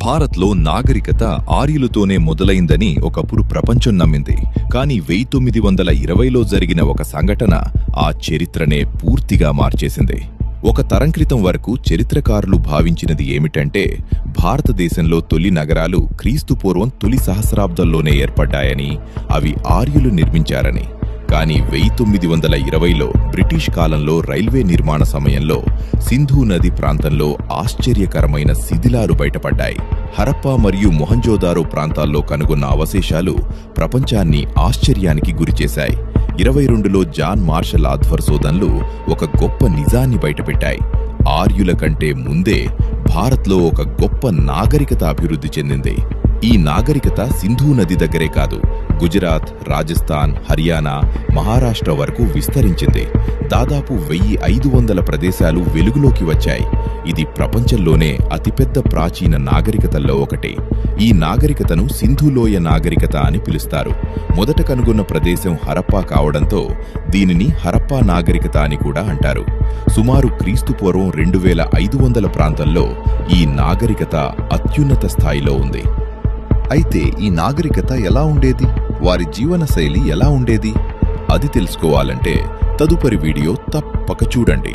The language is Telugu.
భారత్లో నాగరికత ఆర్యులతోనే మొదలైందని ఒకప్పుడు ప్రపంచం నమ్మింది. కానీ 1920లో జరిగిన ఒక సంఘటన ఆ చరిత్రనే పూర్తిగా మార్చేసింది. ఒక తరం క్రితం వరకు చరిత్రకారులు భావించినది ఏమిటంటే, భారతదేశంలో తొలి నగరాలు క్రీస్తుపూర్వం తొలి సహస్రాబ్దంలోనే ఏర్పడ్డాయని, అవి ఆర్యులు నిర్మించారని. కానీ 1920లో బ్రిటిష్ కాలంలో రైల్వే నిర్మాణ సమయంలో సింధు నది ప్రాంతంలో ఆశ్చర్యకరమైన శిథిలాలు బయటపడ్డాయి. హరప్పా మరియు మొహంజోదారో ప్రాంతాల్లో కనుగొన్న అవశేషాలు ప్రపంచాన్ని ఆశ్చర్యానికి గురిచేశాయి. 22లో జాన్ మార్షల్ ఆధ్వర్శోధనలు ఒక గొప్ప నిజాన్ని బయటపెట్టాయి. ఆర్యుల కంటే ముందే భారత్లో ఒక గొప్ప నాగరికత అభివృద్ధి చెందింది. ఈ నాగరికత సింధు నది దగ్గరే కాదు, గుజరాత్, రాజస్థాన్, హర్యానా, మహారాష్ట్ర వరకు విస్తరించింది. దాదాపు 1500 ప్రదేశాలు వెలుగులోకి వచ్చాయి. ఇది ప్రపంచంలోనే అతిపెద్ద ప్రాచీన నాగరికతల్లో ఒకటి. ఈ నాగరికతను సింధులోయ నాగరికత అని పిలుస్తారు. మొదట కనుగొన్న ప్రదేశం హరప్పా కావడంతో దీనిని హరప్పా నాగరికత అని కూడా అంటారు. సుమారు క్రీస్తుపూర్వం 2500 ప్రాంతంలో ఈ నాగరికత అత్యున్నత స్థాయిలో ఉంది. అయితే ఈ నాగరికత ఎలా ఉండేది? వారి జీవన శైలి ఎలా ఉండేది? అది తెలుసుకోవాలంటే తదుపరి వీడియో తప్పక చూడండి.